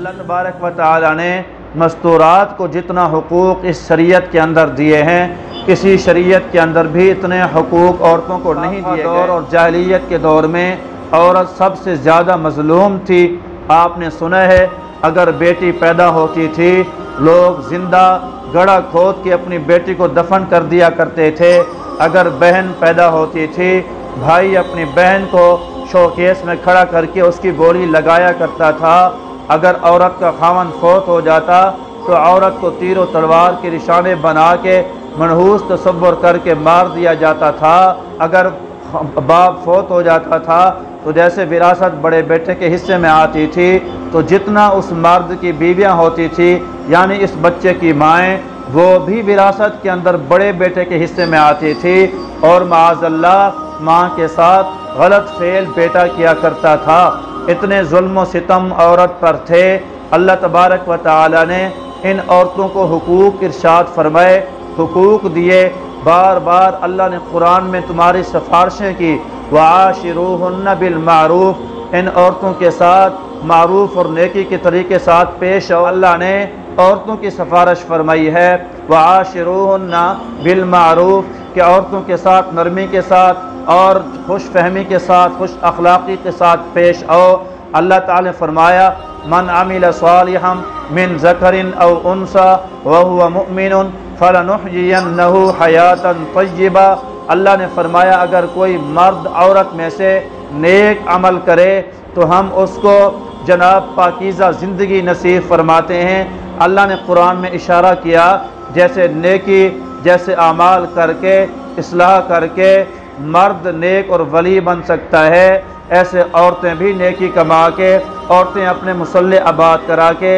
اللہ تبارک و تعالی نے مستورات کو جتنا حقوق اس شریعت کے اندر دیے ہیں، کسی شریعت کے اندر بھی اتنے حقوق عورتوں کو نہیں دیے گئے۔ اور جاہلیت کے دور میں عورت سب سے زیادہ مظلوم تھی۔ آپ نے سنا ہے اگر بیٹی پیدا ہوتی تھی لوگ زندہ گڑھا کھود کے اپنی بیٹی کو دفن کر دیا کرتے تھے۔ اگر بہن پیدا ہوتی تھی بھائی اپنی بہن کو شوکیس میں کھڑا کر کے اس کی گولی لگایا کرتا تھا۔ اگر عورت کا خاوند فوت ہو جاتا تو عورت کو تیر و تلوار کے نشانے بنا کے منحوس تصور کر کے مار دیا جاتا تھا۔ اگر باپ فوت ہو جاتا تھا تو جیسے وراثت بڑے بیٹے کے حصے میں آتی تھی تو جتنا اس مرد کی بیویاں ہوتی تھی یعنی اس بچے کی مائیں وہ بھی وراثت کے اندر بڑے بیٹے کے حصے میں آتی تھی، اور معاذ اللہ ماں کے ساتھ غلط فعل بیٹا کیا کرتا تھا۔ اتنے ظلم و ستم عورت پر تھے۔ اللہ تبارک و تعالی نے ان عورتوں کو حقوق ارشاد فرمائے، حقوق دیے۔ بار بار اللہ نے قرآن میں تمہاری سفارشیں کی، وعاشروہن بالمعروف، ان عورتوں کے ساتھ معروف اور نیکی کے طریقے ساتھ پیش آؤ۔ اللہ نے عورتوں کی سفارش فرمائی ہے وعاشروہن بالمعروف کہ عورتوں کے ساتھ نرمی کے ساتھ اور خوش فہمی کے ساتھ خوش اخلاقی کے ساتھ پیش آؤ۔ اللہ تعالی نے فرمایا من عمل صالحا من ذکر او انثى وهو مؤمن فلنحيينه حیاتا طیبہ۔ اللہ نے فرمایا اگر کوئی مرد عورت میں سے نیک عمل کرے تو ہم اس کو جناب پاکیزہ زندگی نصیب فرماتے ہیں۔ اللہ نے قرآن میں اشارہ کیا جیسے نیکی جیسے اعمال کر کے اصلاح کر کے مرد نیک اور ولی بن سکتا ہے، ایسے عورتیں بھی نیکی کما کے عورتیں اپنے مصلح آباد کرا کے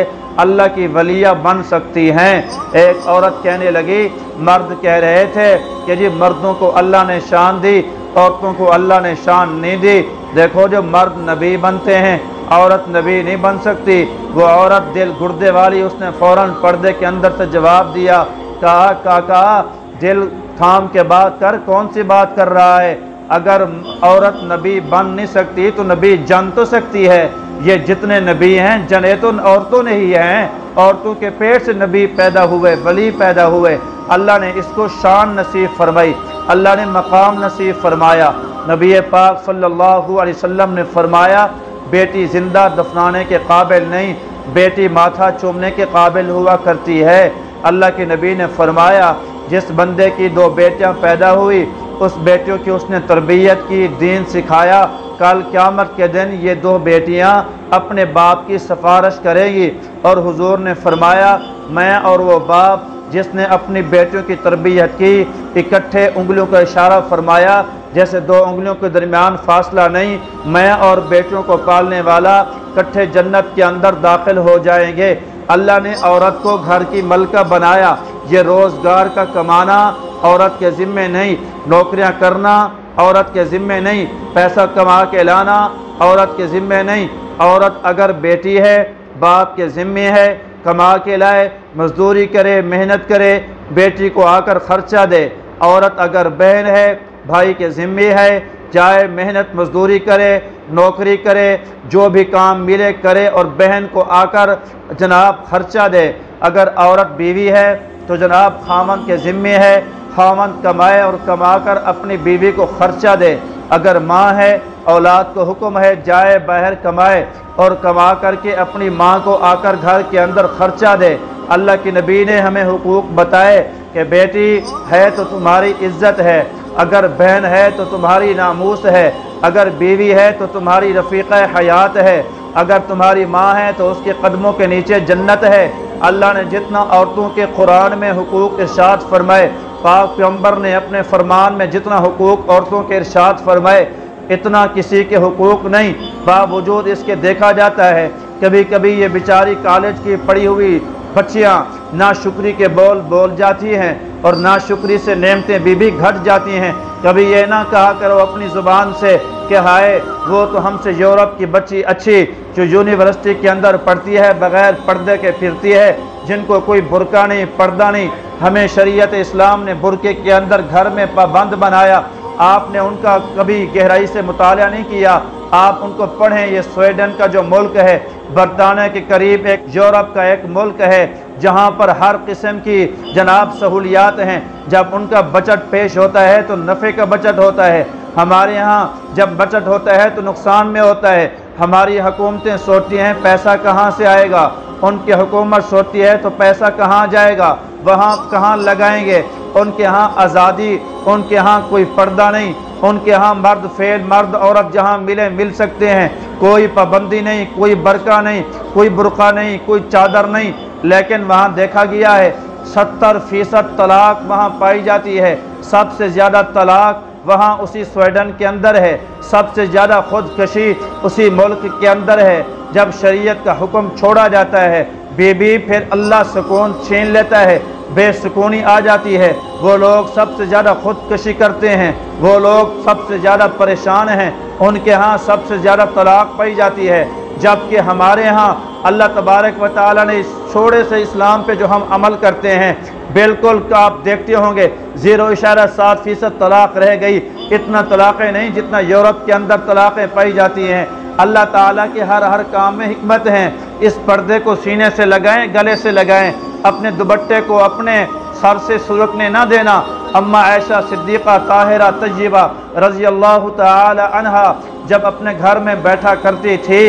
اللہ کی ولیہ بن سکتی ہیں۔ ایک عورت کہنے لگی مرد کہہ رہے تھے کہ جی مردوں کو اللہ نے شان دی عورتوں کو اللہ نے شان نہیں دی، دیکھو جو مرد نبی بنتے ہیں عورت نبی نہیں بن سکتی۔ وہ عورت دل گردے والی اس نے فوراً پردے کے اندر سے جواب دیا، کہا دل تھام کے بات کر، کون سی بات کر رہا ہے؟ اگر عورت نبی بن نہیں سکتی تو نبی جن تو سکتی ہے۔ یہ جتنے نبی ہیں جنے تو عورتوں نے ہی ہیں، عورتوں کے پیٹ سے نبی پیدا ہوئے ولی پیدا ہوئے۔ اللہ نے اس کو شان نصیب فرمائی، اللہ نے مقام نصیب فرمایا۔ نبی پاک صلی اللہ علیہ وسلم نے فرمایا بیٹی زندہ دفنانے کے قابل نہیں، بیٹی ماتھا چومنے کے قابل ہوا کرتی ہے۔ اللہ کے نبی نے فرمایا جس بندے کی 2 بیٹیاں پیدا ہوئی اس بیٹیوں کی اس نے تربیت کی، دین سکھایا، کل قیامت کے دن یہ 2 بیٹیاں اپنے باپ کی سفارش کریں گی۔ اور حضور نے فرمایا میں اور وہ باپ جس نے اپنی بیٹیوں کی تربیت کی، اکٹھے انگلیوں کا اشارہ فرمایا جیسے 2 انگلیوں کے درمیان فاصلہ نہیں، میں اور بیٹیوں کو پالنے والا اکٹھے جنت کے اندر داخل ہو جائیں گے۔ اللہ نے عورت کو گھر کی ملکہ بنایا، یہ روزگار کا کمانا عورت کے ذمے نہیں، نوکریاں کرنا عورت کے ذمے نہیں، پیسہ کما کے لانا عورت کے ذمے نہیں۔ عورت اگر بیٹی ہے باپ کے ذمے ہے، کما کے لائے، مزدوری کرے، محنت کرے، بیٹی کو آ کر خرچہ دے۔ عورت اگر بہن ہے بھائی کے ذمے ہے، جائے محنت مزدوری کرے، نوکری کرے، جو بھی کام ملے کرے اور بہن کو آ کر جناب خرچہ دے۔ اگر عورت بیوی ہے تو جناب خاوند کے ذمے ہے، خاوند کمائے اور کما کر اپنی بیوی کو خرچہ دے۔ اگر ماں ہے اولاد کو حکم ہے جائے باہر کمائے اور کما کر کے اپنی ماں کو آ کر گھر کے اندر خرچہ دے۔ اللہ کے نبی نے ہمیں حقوق بتائے کہ بیٹی ہے تو تمہاری عزت ہے، اگر بہن ہے تو تمہاری ناموس ہے، اگر بیوی ہے تو تمہاری رفیقہ حیات ہے، اگر تمہاری ماں ہے تو اس کے قدموں کے نیچے جنت ہے۔ اللہ نے جتنا عورتوں کے قرآن میں حقوق ارشاد فرمائے، پاک پیغمبر نے اپنے فرمان میں جتنا حقوق عورتوں کے ارشاد فرمائے اتنا کسی کے حقوق نہیں۔ باوجود اس کے دیکھا جاتا ہے کبھی کبھی یہ بیچاری کالج کی پڑھی ہوئی بچیاں ناشکری کے بول جاتی ہیں اور ناشکری سے نعمتیں بھی گھٹ جاتی ہیں۔ کبھی یہ نہ کہا کرو اپنی زبان سے کہ ہائے وہ تو ہم سے یورپ کی بچی اچھی جو یونیورسٹی کے اندر پڑھتی ہے بغیر پردے کے پھرتی ہے، جن کو کوئی برقع نہیں پردہ نہیں۔ ہمیں شریعت اسلام نے برقعے کے اندر گھر میں پابند بنایا، آپ نے ان کا کبھی گہرائی سے مطالعہ نہیں کیا؟ آپ ان کو پڑھیں۔ یہ سویڈن کا جو ملک ہے، برطانیہ کے قریب ایک یورپ کا ایک ملک ہے جہاں پر ہر قسم کی جناب سہولیات ہیں۔ جب ان کا بجٹ پیش ہوتا ہے تو نفع کا بجٹ ہوتا ہے۔ ہمارے ہاں جب بجٹ ہوتا ہے تو نقصان میں ہوتا ہے۔ ہماری حکومتیں سوچتی ہیں پیسہ کہاں سے آئے گا، ان کی حکومت سوچتی ہے تو پیسہ کہاں جائے گا، وہاں کہاں لگائیں گے۔ ان کے ہاں آزادی، ان کے ہاں کوئی پردہ نہیں، ان کے ہاں مرد فعل مرد عورت جہاں مل سکتے ہیں، کوئی پابندی نہیں، کوئی برقع نہیں، کوئی برقع نہیں، کوئی چادر نہیں۔ لیکن وہاں دیکھا گیا ہے 70% طلاق وہاں پائی جاتی ہے۔ سب سے زیادہ طلاق وہاں اسی سویڈن کے اندر ہے، سب سے زیادہ خودکشی اسی ملک کے اندر ہے۔ جب شریعت کا حکم چھوڑا جاتا ہے، بیوی پھر اللہ سکون چھین لیتا ہے، بے سکونی آ جاتی ہے۔ وہ لوگ سب سے زیادہ خودکشی کرتے ہیں، وہ لوگ سب سے زیادہ پریشان ہیں، ان کے ہاں سب سے زیادہ طلاق پائی جاتی ہے۔ جبکہ ہمارے ہاں اللہ تبارک و تعالیٰ نے اس چھوڑے سے اسلام پہ جو ہم عمل کرتے ہیں، بالکل آپ دیکھتے ہوں گے 0.7% طلاق رہ گئی۔ اتنا طلاقیں نہیں جتنا یورپ کے اندر طلاقیں پائی جاتی ہیں۔ اللہ تعالیٰ کے ہر کام میں حکمت ہیں۔ اس پردے کو سینے سے لگائیں، گلے سے لگائیں، اپنے دوپٹے کو اپنے سر سے سرکنے نہ دینا۔ اماں عائشہ صدیقہ طاہرہ طیبہ رضی اللہ تعالی عنہا جب اپنے گھر میں بیٹھا کرتی تھی،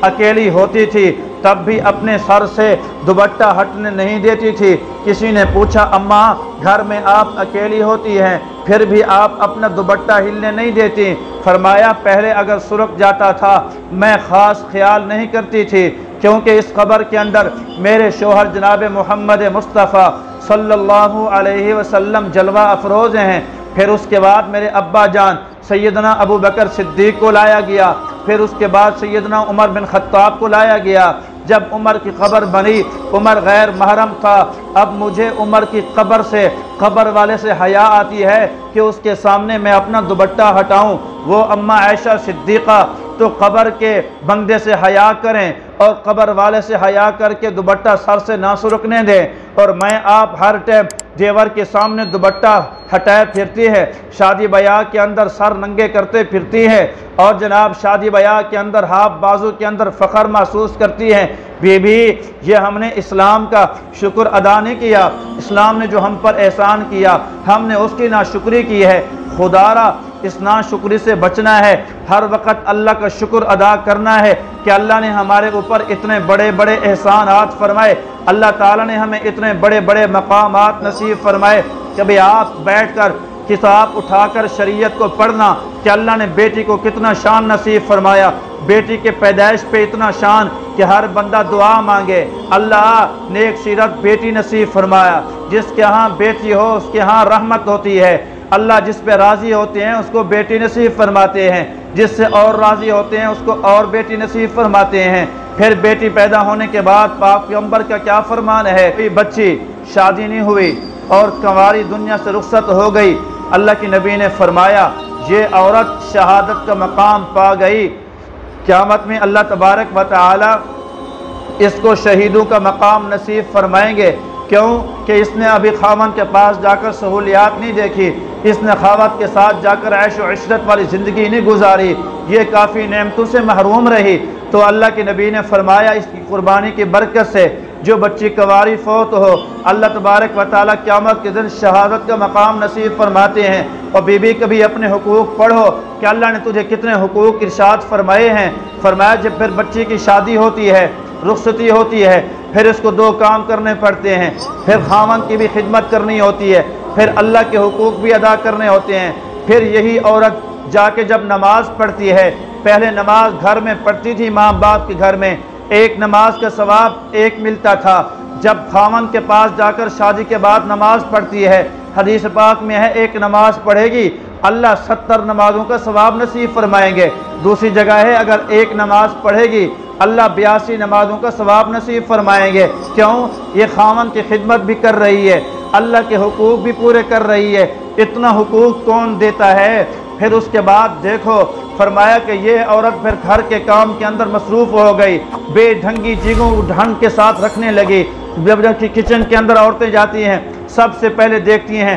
اکیلی ہوتی تھی، تب بھی اپنے سر سے دوپٹہ ہٹنے نہیں دیتی تھی۔ کسی نے پوچھا اماں گھر میں آپ اکیلی ہوتی ہیں پھر بھی آپ اپنا دوپٹہ ہلنے نہیں دیتی؟ فرمایا پہلے اگر سرک جاتا تھا میں خاص خیال نہیں کرتی تھی، کیونکہ اس خبر کے اندر میرے شوہر جناب محمد مصطفیٰ صلی اللہ علیہ وسلم جلوہ افروز ہیں۔ پھر اس کے بعد میرے ابا جان سیدنا ابو بکر صدیق کو لایا گیا، پھر اس کے بعد سیدنا عمر بن خطاب کو لایا گیا۔ جب عمر کی قبر بنی، عمر غیر محرم تھا، اب مجھے عمر کی قبر سے، قبر والے سے حیا آتی ہے کہ اس کے سامنے میں اپنا دوپٹہ ہٹاؤں۔ وہ اماں عائشہ صدیقہ تو قبر کے بندے سے حیا کریں اور قبر والے سے حیا کر کے دوپٹہ سر سے نہ سرکنے دیں، اور میں آپ ہر ٹائم دیور کے سامنے دوپٹہ ہٹائے پھرتی ہے، شادی بیاہ کے اندر سر ننگے کرتے پھرتی ہے، اور جناب شادی بیاہ کے اندر ہاتھ بازو کے اندر فخر محسوس کرتی ہیں۔ بیوی یہ ہم نے اسلام کا شکر ادا نہیں کیا، اسلام نے جو ہم پر احسان کیا ہم نے اس کی ناشکری کی ہے۔ خدا را اس ناشکری سے بچنا ہے، ہر وقت اللہ کا شکر ادا کرنا ہے کہ اللہ نے ہمارے اوپر اتنے بڑے بڑے احسانات فرمائے، اللہ تعالیٰ نے ہمیں اتنے بڑے بڑے مقامات نصیب فرمائے۔ کبھی آپ بیٹھ کر کتاب اٹھا کر شریعت کو پڑھنا کہ اللہ نے بیٹی کو کتنا شان نصیب فرمایا، بیٹی کے پیدائش پہ اتنا شان کہ ہر بندہ دعا مانگے، اللہ نیک سیرت بیٹی نصیب فرمایا۔ جس کے ہاں بیٹی ہو اس کے ہاں رحمت ہوتی ہے، اللہ جس پہ راضی ہوتے ہیں اس کو بیٹی نصیب فرماتے ہیں، جس سے اور راضی ہوتے ہیں اس کو اور بیٹی نصیب فرماتے ہیں۔ پھر بیٹی پیدا ہونے کے بعد پاک پیغمبر کا کیا فرمان ہے؟ کوئی بچی شادی نہیں ہوئی اور کنواری دنیا سے رخصت ہو گئی، اللہ کی نبی نے فرمایا یہ عورت شہادت کا مقام پا گئی، قیامت میں اللہ تبارک و تعالی اس کو شہیدوں کا مقام نصیب فرمائیں گے۔ کیوں کہ اس نے ابھی خاوند کے پاس جا کر سہولیات نہیں دیکھی، اس نے خاوند کے ساتھ جا کر عیش و عشرت والی زندگی نہیں گزاری، یہ کافی نعمتوں سے محروم رہی۔ تو اللہ کے نبی نے فرمایا اس کی قربانی کی برکت سے جو بچی کنواری فوت ہو اللہ تبارک و تعالیٰ قیامت کے دن شہادت کا مقام نصیب فرماتے ہیں۔ اور بیوی کبھی اپنے حقوق پڑھو کہ اللہ نے تجھے کتنے حقوق ارشاد فرمائے ہیں۔ فرمایا جب پھر بچی کی شادی ہوتی ہے، رخصتی ہوتی ہے، پھر اس کو دو کام کرنے پڑتے ہیں، پھر خاوند کی بھی خدمت کرنی ہوتی ہے، پھر اللہ کے حقوق بھی ادا کرنے ہوتے ہیں۔ پھر یہی عورت جا کے جب نماز پڑھتی ہے، پہلے نماز گھر میں پڑھتی تھی ماں باپ کے گھر میں، ایک نماز کا ثواب ایک ملتا تھا، جب خاوند کے پاس جا کر شادی کے بعد نماز پڑھتی ہے، حدیث پاک میں ہے ایک نماز پڑھے گی اللہ 70 نمازوں کا ثواب نصیب فرمائیں گے۔ دوسری جگہ ہے اگر ایک نماز پڑھے گی اللہ 82 نمازوں کا ثواب نصیب فرمائیں گے۔ کیوں؟ یہ خاوند کی خدمت بھی کر رہی ہے، اللہ کے حقوق بھی پورے کر رہی ہے۔ اتنا حقوق کون دیتا ہے؟ پھر اس کے بعد دیکھو فرمایا کہ یہ عورت پھر گھر کے کام کے اندر مصروف ہو گئی، بے ڈھنگی چیزوں ڈھنگ کے ساتھ رکھنے لگی۔ جب کچن کے اندر عورتیں جاتی ہیں سب سے پہلے دیکھتی ہیں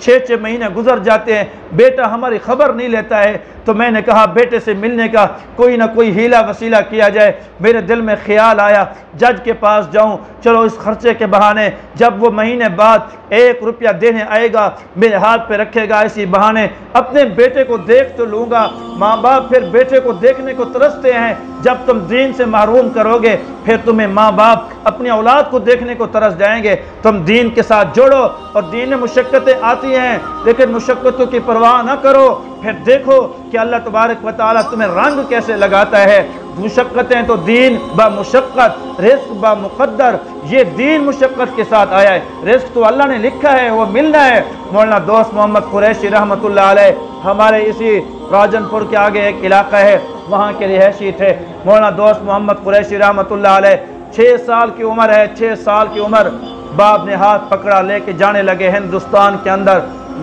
6 مہینے گزر جاتے ہیں، بیٹا ہماری خبر نہیں لیتا ہے۔ تو میں نے کہا بیٹے سے ملنے کا کوئی نہ کوئی ہیلا وسیلہ کیا جائے۔ میرے دل میں خیال آیا جج کے پاس جاؤں، چلو اس خرچے کے بہانے جب وہ مہینے بعد 1 روپیہ دینے آئے گا میرے ہاتھ پہ رکھے گا، اسی بہانے اپنے بیٹے کو دیکھ تو لوں گا۔ ماں باپ پھر بیٹے کو دیکھنے کو ترستے ہیں، جب تم دین سے محروم کرو گے پھر تمہیں ماں باپ اپنی اولاد کو دیکھنے کو ترس جائیں گے۔ تم دین کے ساتھ جوڑو، اور دین میں مشقتیں آتی ہیں لیکن مشقتوں کی پرواہ نہ کرو، پھر دیکھو کہ اللہ تبارک و تعالیٰ تمہیں رنگ کیسے لگاتا ہے۔ مشقتیں تو دین با مشقت، رزق با مقدر، یہ دین مشقت کے ساتھ آیا ہے، رزق تو اللہ نے لکھا ہے وہ ملنا ہے۔ مولانا دوست محمد قریشی رحمۃ اللہ علیہ ہمارے اسی راجن پور کے آگے ایک علاقہ ہے، وہاں کے رہائشی تھے۔ مولانا دوست محمد قریشی رحمۃ اللہ علیہ 6 سال کی عمر ہے، 6 سال کی عمر، باپ نے ہاتھ پکڑا لے کے جانے لگے ہندوستان کے اندر۔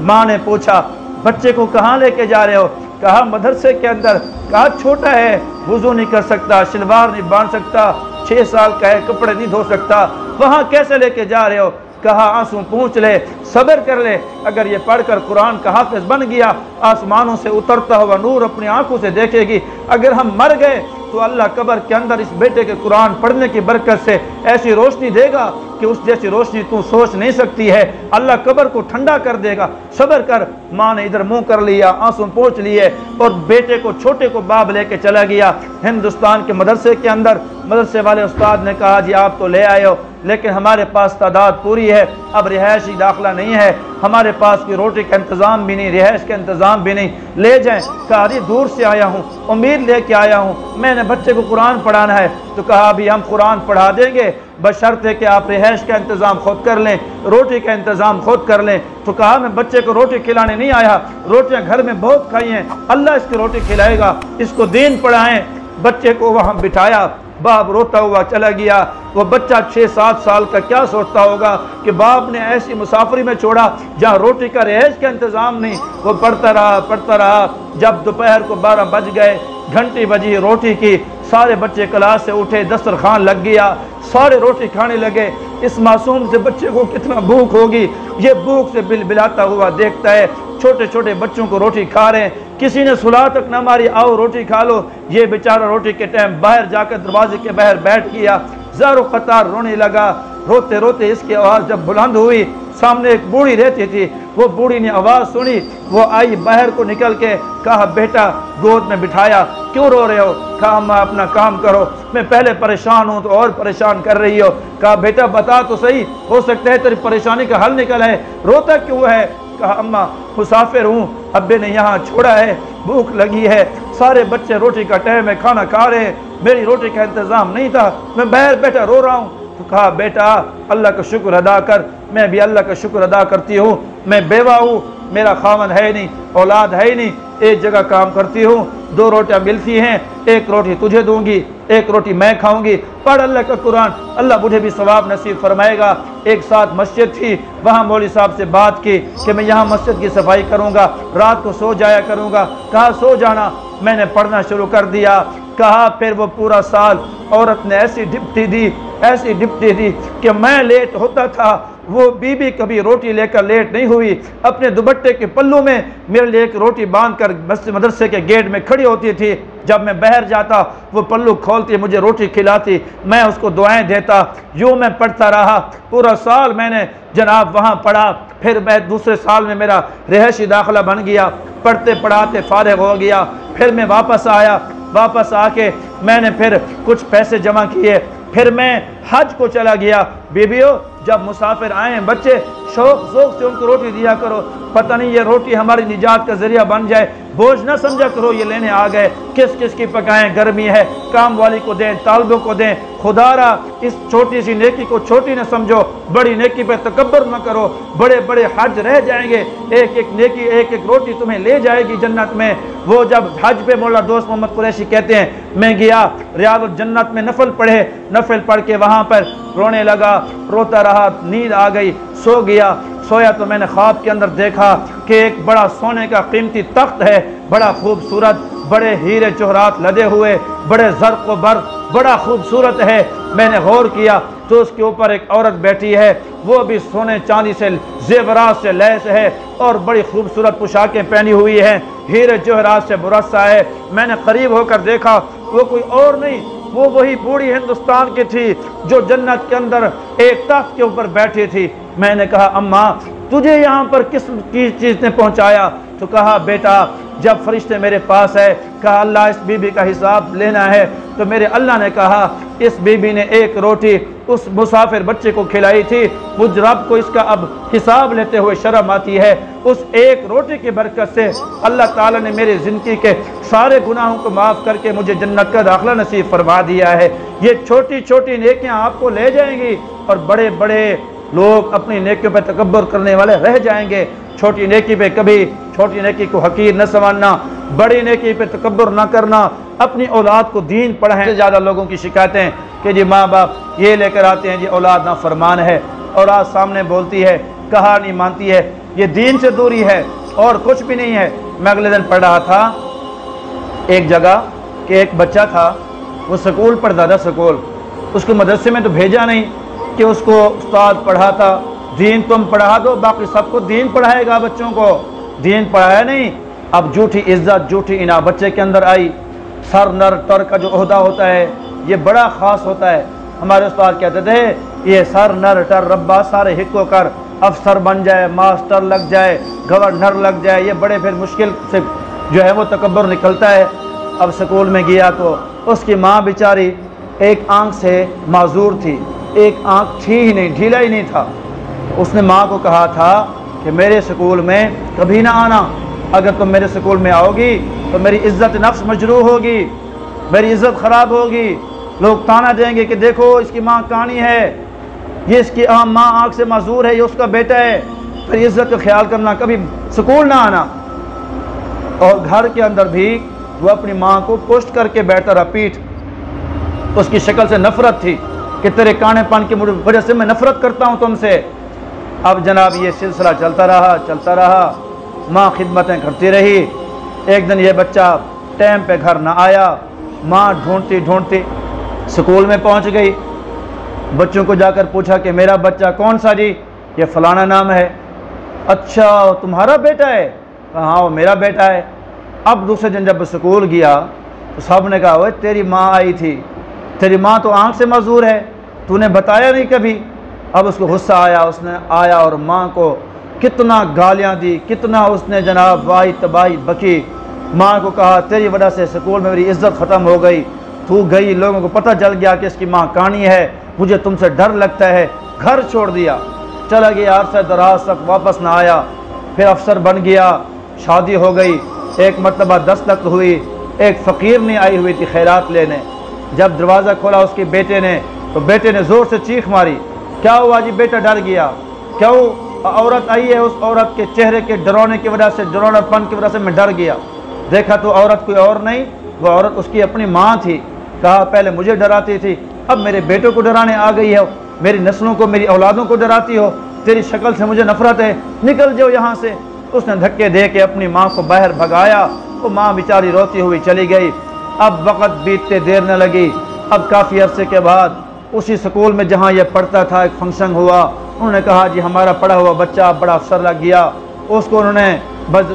ماں نے پوچھا بچے کو کہاں لے کے جا رہے ہو؟ کہا مدرسے کے اندر۔ کہا چھوٹا ہے، وضو نہیں کر سکتا، شلوار نہیں باندھ سکتا، 6 سال کا ہے، کپڑے نہیں دھو سکتا، وہاں کیسے لے کے جا رہے ہو؟ کہا آنسو پوچھ لے، صبر کر لے، اگر یہ پڑھ کر قرآن کا حافظ بن گیا آسمانوں سے اترتا ہوا نور اپنی آنکھوں سے دیکھے گی، اگر ہم مر گئے تو اللہ قبر کے اندر اس بیٹے کے قرآن پڑھنے کی برکت سے ایسی روشنی دے گا کہ اس جیسی روشنی تو سوچ نہیں سکتی ہے، اللہ قبر کو ٹھنڈا کر دے گا، صبر کر۔ ماں نے ادھر منہ کر لیا، آنسو پوچھ لیے، اور بیٹے کو چھوٹے کو باپ لے کے چلا گیا ہندوستان کے مدرسے کے اندر۔ مدرسے والے استاد نے کہا جی آپ تو لے آئے ہو لیکن ہمارے پاس تعداد پوری ہے، اب رہائشی داخلہ نہیں ہے، ہمارے پاس کوئی روٹی کا انتظام بھی نہیں، رہائش کا انتظام بھی نہیں، لے جائیں۔ کہا جی دور سے آیا ہوں، امید لے کے آیا ہوں، میں نے بچے کو قرآن پڑھانا ہے۔ تو کہا ابھی ہم قرآن پڑھا دیں گے بشرط ہے کہ آپ رہائش کا انتظام خود کر لیں، روٹی کا انتظام خود کر لیں۔ تو کہا میں بچے کو روٹی کھلانے نہیں آیا، روٹیاں گھر میں بہت کھائی ہیں، اللہ اس کی روٹی کھلائے گا، اس کو دین پڑھائیں۔ بچے کو وہاں بٹھایا، باپ روتا ہوا چلا گیا۔ وہ بچہ 6-7 سال کا کیا سوچتا ہوگا کہ باپ نے ایسی مسافری میں چھوڑا جہاں روٹی کا رہائش کا انتظام نہیں۔ وہ پڑھتا رہا، جب دوپہر کو 12 بج گئے، گھنٹی بجی روٹی کی، سارے بچے کلاس سے اٹھے، دسترخوان لگ گیا، سارے روٹی کھانے لگے۔ اس معصوم سے بچے کو کتنا بھوک ہوگی، یہ بھوک سے بلبلاتا ہوا دیکھتا ہے چھوٹے چھوٹے بچوں کو روٹی کھا رہے ہیں، کسی نے صلاح تک نہ ماری آؤ روٹی کھا لو۔ یہ بیچارہ روٹی کے ٹائم باہر جا کر دروازے کے باہر بیٹھ گیا، زار و قطار رونے لگا۔ روتے روتے اس کی آواز جب بلند ہوئی، سامنے ایک بوڑھی رہتی تھی، وہ بوڑھی نے آواز سنی، وہ آئی باہر کو نکل کے، کہا بیٹا گود میں بٹھایا، کیوں رو رہے ہو؟ کہا ماں اپنا کام کرو، میں پہلے پریشان ہوں تو اور پریشان کر رہی ہو۔ کہا بیٹا بتا تو صحیح، ہو سکتا ہے تیری پریشانی کا حل نکل ہے، روتا کیوں ہے؟ کہا اماں مسافر ہوں، ابے نے یہاں چھوڑا ہے، بھوک لگی ہے، سارے بچے روٹی کا ٹائم ہے کھانا کھا رہے ہیں، میری روٹی کا انتظام نہیں تھا، میں باہر بیٹھا رو رہا ہوں۔ تو کہا بیٹا اللہ کا شکر ادا کر، میں بھی اللہ کا شکر ادا کرتی ہوں، میں بیوہ ہوں، میرا خاوند ہے نہیں، اولاد ہے نہیں، ایک جگہ کام کرتی ہوں، 2 روٹیاں ملتی ہیں، 1 روٹی تجھے دوں گی، 1 روٹی میں کھاؤں گی، پڑھ اللہ کا قرآن، اللہ مجھے بھی ثواب نصیب فرمائے گا۔ ایک ساتھ مسجد تھی، وہاں مولوی صاحب سے بات کی کہ میں یہاں مسجد کی صفائی کروں گا، رات کو سو جایا کروں گا۔ کہا سو جانا، میں نے پڑھنا شروع کر دیا۔ کہا پھر وہ پورا سال عورت نے ایسی ڈپٹی دی کہ میں لیٹ ہوتا تھا، وہ بی بی کبھی روٹی لے کر لیٹ نہیں ہوئی، اپنے دوپٹے کے پلوں میں میرے لیے ایک روٹی باندھ کر مدرسے کے گیٹ میں کھڑی ہوتی تھی، جب میں باہر جاتا وہ پلو کھولتی مجھے روٹی کھلاتی، میں اس کو دعائیں دیتا، یوں میں پڑھتا رہا۔ پورا سال میں نے جناب وہاں پڑھا، پھر میں دوسرے سال میں میرا رہائشی داخلہ بن گیا، پڑھتے پڑھاتے فارغ ہو گیا۔ پھر میں واپس آیا، واپس آ کے میں نے پھر کچھ پیسے جمع کیے، پھر میں حج کو چلا گیا۔ بیویوں جب مسافر آئیں بچے شوق سے ان کو روٹی دیا کرو، پتہ نہیں یہ روٹی ہماری نجات کا ذریعہ بن جائے، بوجھ نہ سمجھا کرو یہ لینے آ گئے، کس کس کی پکائیں، گرمی ہے، کام والی کو دیں، طالبوں کو دیں، خدا را اس چھوٹی سی نیکی کو چھوٹی نہ سمجھو، بڑی نیکی پہ تکبر نہ کرو، بڑے بڑے حج رہ جائیں گے، ایک ایک نیکی ایک ایک روٹی تمہیں لے جائے گی جنت میں۔ وہ جب حج پہ مولا دوست محمد قریشی کہتے ہیں میں گیا ریاض الجنت میں نفل پڑھے، نفل پڑھ کے وہاں پر رونے لگا، روتا رہا، نیند آ گئی، سو گیا۔ سویا تو میں نے خواب کے اندر دیکھا کہ ایک بڑا سونے کا قیمتی تخت ہے، بڑا خوبصورت، بڑے ہیرے جوہرات لدے ہوئے، بڑے زرق و برق، بڑا خوبصورت ہے۔ میں نے غور کیا تو اس کے اوپر ایک عورت بیٹھی ہے، وہ بھی سونے چاندی سے زیورات سے لیس ہے اور بڑی خوبصورت پوشاکیں پہنی ہوئی ہیں، ہیرے جوہرات سے مرصع ہے۔ میں نے قریب ہو کر دیکھا، وہ کوئی اور نہیں، وہ وہی بوڑھی ہندوستان کی تھی جو جنت کے اندر ایک تخت کے اوپر بیٹھی تھی۔ میں نے کہا اماں تجھے یہاں پر کس چیز نے پہنچایا؟ تو کہا بیٹا جب فرشتے میرے پاس ہے، کہا اللہ اس بی بی کا حساب لینا ہے، تو میرے اللہ نے کہا اس بی بی نے ایک روٹی اس مسافر بچے کو کھلائی تھی، مجھ رب کو اس کا اب حساب لیتے ہوئے شرم آتی ہے۔ اس ایک روٹی کی برکت سے اللہ تعالیٰ نے میری زندگی کے سارے گناہوں کو معاف کر کے مجھے جنت کا داخلہ نصیب فرما دیا ہے۔ یہ چھوٹی چھوٹی نیکیاں آپ کو لے جائیں گی اور بڑے بڑے لوگ اپنی نیکیوں پہ تکبر کرنے والے رہ جائیں گے۔ چھوٹی نیکی پہ کبھی چھوٹی نیکی کو حقیر نہ سمجھنا، بڑی نیکی پہ تکبر نہ کرنا، اپنی اولاد کو دین پڑھائیں۔ زیادہ لوگوں کی شکایتیں کہ جی ماں باپ یہ لے کر آتے ہیں جی اولاد نافرمان ہے، اولاد سامنے بولتی ہے، کہا نہیں مانتی ہے، یہ دین سے دوری ہے اور کچھ بھی نہیں ہے۔ میں اگلے دن پڑھ رہا تھا ایک جگہ کہ ایک بچہ تھا، وہ سکول پڑھتا تھا، سکول، اس کو مدرسے میں تو بھیجا نہیں کہ اس کو استاد پڑھاتا، دین تم پڑھا دو، باقی سب کو دین پڑھائے گا، بچوں کو دین پڑھایا نہیں۔ اب جھوٹی عزت جھوٹی انا بچے کے اندر آئی۔ سر نر ٹر کا جو عہدہ ہوتا ہے یہ بڑا خاص ہوتا ہے۔ ہمارے استاد کہتے تھے یہ سر نر ٹر ربا سارے ہکو کر، افسر بن جائے، ماسٹر لگ جائے، گورنر لگ جائے، یہ بڑے پھر مشکل سے جو ہے وہ تکبر نکلتا ہے۔ اب سکول میں گیا تو اس کی ماں بیچاری ایک آنکھ سے معذور تھی، ایک آنکھ تھی ہی نہیں، ڈھیلا ہی نہیں تھا۔ اس نے ماں کو کہا تھا کہ میرے سکول میں کبھی نہ آنا، اگر تم میرے سکول میں آؤ گی تو میری عزت نفس مجروح ہوگی، میری عزت خراب ہوگی، لوگ تانا دیں گے کہ دیکھو اس کی ماں کہانی ہے، یہ اس کی ماں آنکھ سے معذور ہے، یہ اس کا بیٹا ہے، پھر عزت کا خیال کرنا، کبھی سکول نہ آنا۔ اور گھر کے اندر بھی وہ اپنی ماں کو پشت کر کے بیٹھتا رہا، پیٹھ، اس کی شکل سے نفرت تھی کہ تیرے کانے پن کی وجہ سے میں نفرت کرتا ہوں تم سے۔ اب جناب یہ سلسلہ چلتا رہا، ماں خدمتیں کرتی رہی۔ ایک دن یہ بچہ ٹائم پہ گھر نہ آیا، ماں ڈھونڈتی سکول میں پہنچ گئی، بچوں کو جا کر پوچھا کہ میرا بچہ کون سا جی؟ یہ فلانا نام ہے۔ اچھا تمہارا بیٹا ہے؟ ہاں وہ میرا بیٹا ہے۔ اب دوسرے دن جب سکول گیا تو سب نے کہا وہ تیری ماں آئی تھی، تیری ماں تو آنکھ سے معذور ہے، تو نے بتایا نہیں کبھی۔ اب اس کو غصہ آیا، اس نے آیا اور ماں کو کتنا گالیاں دی، کتنا اس نے جناب واہی تباہی بکی۔ ماں کو کہا تیری وجہ سے سکول میں میری عزت ختم ہو گئی، تو گئی، لوگوں کو پتہ چل گیا کہ اس کی ماں کہانی ہے، مجھے تم سے ڈر لگتا ہے، گھر چھوڑ دیا، چلا گیا، عرصہ دراز تک واپس نہ آیا۔ پھر افسر بن گیا، شادی ہو گئی، ایک مرتبہ دستک ہوئی، ایک فقیر نے آئی ہوئی تھی خیرات لینے۔ جب دروازہ کھولا اس کے بیٹے نے تو بیٹے نے زور سے چیخ ماری، کیا ہوا جی؟ بیٹا ڈر گیا، کیوں؟ عورت آئی ہے، اس عورت کے چہرے کے ڈرانے کی وجہ سے، ڈرانا پن کی وجہ سے میں ڈر گیا۔ دیکھا تو عورت کوئی اور نہیں، وہ عورت اس کی اپنی ماں تھی۔ کہا پہلے مجھے ڈراتی تھی، اب میرے بیٹوں کو ڈرانے آ گئی ہے، میری نسلوں کو، میری اولادوں کو ڈراتی ہو، تیری شکل سے مجھے نفرت ہے، نکل جاؤ یہاں سے۔ اس نے دھکے دے کے اپنی ماں کو باہر بھگایا، وہ ماں بیچاری روتی ہوئی چلی گئی۔ اب وقت بیتتے دیر نہ لگی، اب کافی عرصے کے بعد اسی سکول میں جہاں یہ پڑھتا تھا ایک فنکشن ہوا، انہوں نے کہا جی ہمارا پڑھا ہوا بچہ بڑا افسر لگ گیا۔ اس کو انہوں نے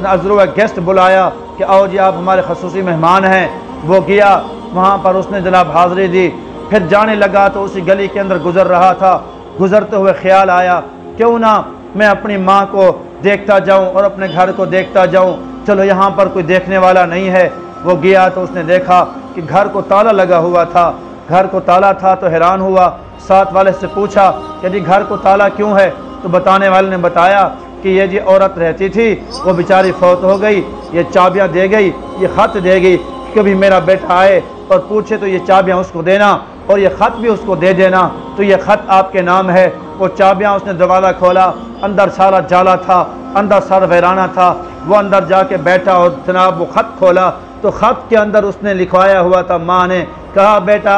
عذر گیسٹ بلایا کہ آؤ جی آپ ہمارے خصوصی مہمان ہیں۔ وہ گیا، وہاں پر اس نے جناب حاضری دی، پھر جانے لگا تو اسی گلی کے اندر گزر رہا تھا، گزرتے ہوئے خیال آیا کیوں نہ میں اپنی ماں کو دیکھتا جاؤں اور اپنے گھر کو دیکھتا جاؤں، چلو یہاں پر کوئی دیکھنے والا نہیں ہے۔ وہ گیا تو اس نے دیکھا کہ گھر کو تالا لگا ہوا تھا، گھر کو تالا تھا تو حیران ہوا، ساتھ والے سے پوچھا کہ جی گھر کو تالا کیوں ہے؟ تو بتانے والے نے بتایا کہ یہ جی عورت رہتی تھی، وہ بیچاری فوت ہو گئی، یہ چابیاں دے گئی، یہ خط دے گئی، کبھی میرا بیٹا آئے اور پوچھے تو یہ چابیاں اس کو دینا اور یہ خط بھی اس کو دے دینا، تو یہ خط آپ کے نام ہے۔ وہ چابیاں اس نے دروازہ کھولا، اندر سارا جالا تھا، اندر سارا ویرانہ تھا۔ وہ اندر جا کے بیٹھا اور جناب وہ خط کھولا تو خط کے اندر اس نے لکھوایا ہوا تھا، ماں نے کہا بیٹا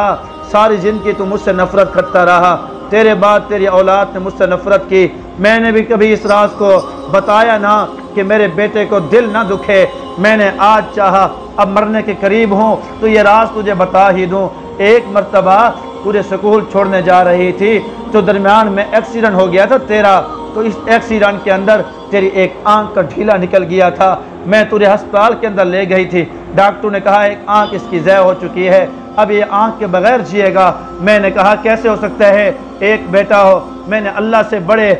ساری زندگی تو مجھ سے نفرت کرتا رہا، تیرے بعد تیری اولاد نے مجھ سے نفرت کی، میں نے بھی کبھی اس راز کو بتایا نہ کہ میرے بیٹے کو دل نہ دکھے، میں نے آج چاہا اب مرنے کے قریب ہوں تو یہ راز تجھے بتا ہی دوں۔ ایک مرتبہ پورے سکول چھوڑنے جا رہی تھی تو درمیان میں ایکسیڈنٹ ہو گیا تھا تیرا، تو اس ایکسیڈنٹ کے اندر تیری ایک آنکھ کا ڈھیلا نکل گیا تھا، میں تجھے ہسپتال کے اندر لے گئی تھی، ڈاکٹر نے کہا ایک آنکھ اس کی ضائع ہو چکی ہے، اب یہ آنکھ کے بغیر جیے گا۔ میں نے کہا کیسے ہو سکتا ہے، ایک بیٹا ہو، میں نے اللہ سے بڑے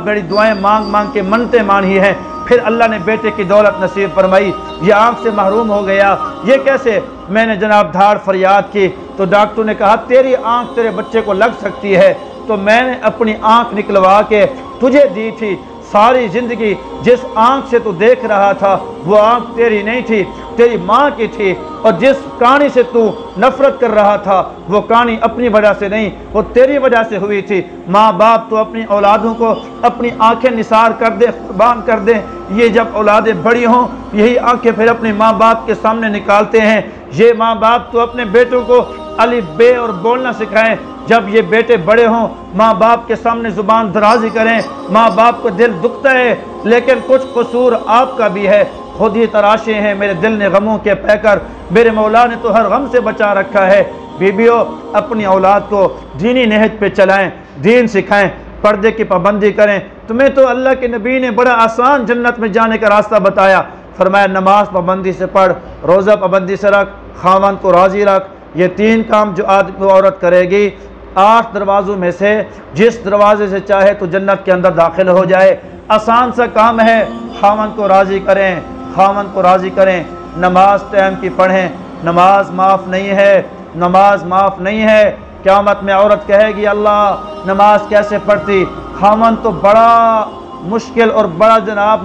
بڑی دعائیں مانگ کے منتیں مانی ہیں، پھر اللہ نے بیٹے کی دولت نصیب فرمائی، یہ آنکھ سے محروم ہو گیا، یہ کیسے؟ میں نے دھاڑ فریاد کی تو ڈاکٹر نے کہا تیری آنکھ تیرے بچے کو لگ سکتی ہے، تو میں نے اپنی آنکھ نکلوا کے تجھے دی تھی۔ ساری زندگی جس آنکھ سے تو دیکھ رہا تھا وہ آنکھ تیری نہیں تھی، تیری ماں کی تھی، اور جس کانی سے تو نفرت کر رہا تھا وہ کانی اپنی وجہ سے نہیں، وہ تیری وجہ سے ہوئی تھی۔ ماں باپ تو اپنی اولادوں کو اپنی آنکھیں نثار کر دے، قربان کر دیں، یہ جب اولادیں بڑی ہوں یہی آنکھیں پھر اپنے ماں باپ کے سامنے نکالتے ہیں۔ یہ ماں باپ تو اپنے بیٹوں کو الف بے اور بولنا سکھائیں، جب یہ بیٹے بڑے ہوں ماں باپ کے سامنے زبان درازی کریں، ماں باپ کو دل دکھتا ہے، لیکن کچھ قصور آپ کا بھی ہے، خود ہی تراشے ہیں میرے دل نے غموں کے پیکر، میرے مولا نے تو ہر غم سے بچا رکھا ہے۔ بیبیوں اپنی اولاد کو دینی نہج پہ چلائیں، دین سکھائیں، پردے کی پابندی کریں۔ تمہیں تو اللہ کے نبی نے بڑا آسان جنت میں جانے کا راستہ بتایا، فرمایا نماز پابندی سے پڑھ، روزہ پابندی سے رکھ، خاوند کو راضی رکھ، یہ تین کام جو عورت کرے گی 8 دروازوں میں سے جس دروازے سے چاہے تو جنت کے اندر داخل ہو جائے۔ آسان سا کام ہے، خاوند کو راضی کریں، خاوند کو راضی کریں، نماز ٹائم کی پڑھیں، نماز معاف نہیں ہے، نماز معاف نہیں ہے۔ قیامت میں عورت کہے گی اللہ نماز کیسے پڑھتی؟ خاوند تو بڑا مشکل اور بڑا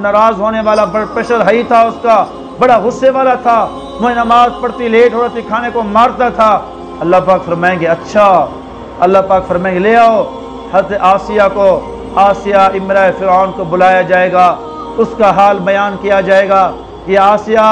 ناراض ہونے والا بلڈ پریشر ہائی تھا، اس کا بڑا غصے والا تھا، میں نماز پڑھتی لیٹ ہو رہی تھی، کھانے کو مارتا تھا۔ اللہ پاک فرمائیں گے اچھا، اللہ پاک فرمائیں گے لے آؤ حضرت آسیہ کو، آسیہ امرأہ فرعون کو بلایا جائے گا، اس کا حال بیان کیا جائے گا کہ آسیہ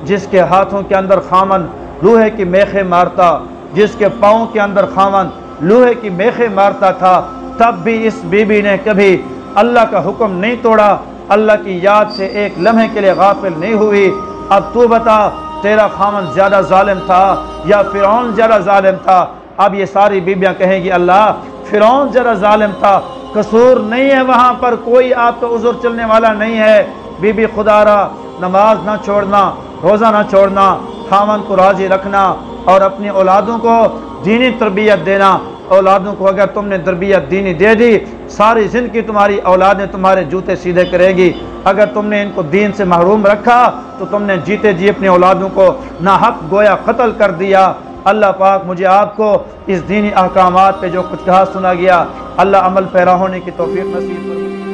جس کے ہاتھوں کے اندر خامن لوہے کی میخیں مارتا، جس کے پاؤں کے اندر خامن لوہے کی میخیں مارتا تھا، تب بھی اس بی بی نے کبھی اللہ کا حکم نہیں توڑا، اللہ کی یاد سے ایک لمحے کے لیے غافل نہیں ہوئی۔ اب تو بتا تیرا خامن زیادہ ظالم تھا یا فرعون زیادہ ظالم تھا؟ اب یہ ساری بیبیاں کہیں گی اللہ فرعون زیادہ ظالم تھا، قصور نہیں ہے، وہاں پر کوئی آپ کا عذر چلنے والا نہیں ہے۔ بی بی خدا را نماز نہ چھوڑنا، روزہ نہ چھوڑنا، خامن کو راضی رکھنا اور اپنی اولادوں کو دینی تربیت دینا۔ اولادوں کو اگر تم نے تربیت دینی دے دی ساری زندگی تمہاری اولادیں تمہارے جوتے سیدھے کرے گی، اگر تم نے ان کو دین سے محروم رکھا تو تم نے جیتے جی اپنی اولادوں کو ناحق گویا قتل کر دیا۔ اللہ پاک مجھے آپ کو اس دینی احکامات پہ جو کچھ کہا سنا گیا اللہ عمل پیرا ہونے کی توفیق نصیب فرمائے۔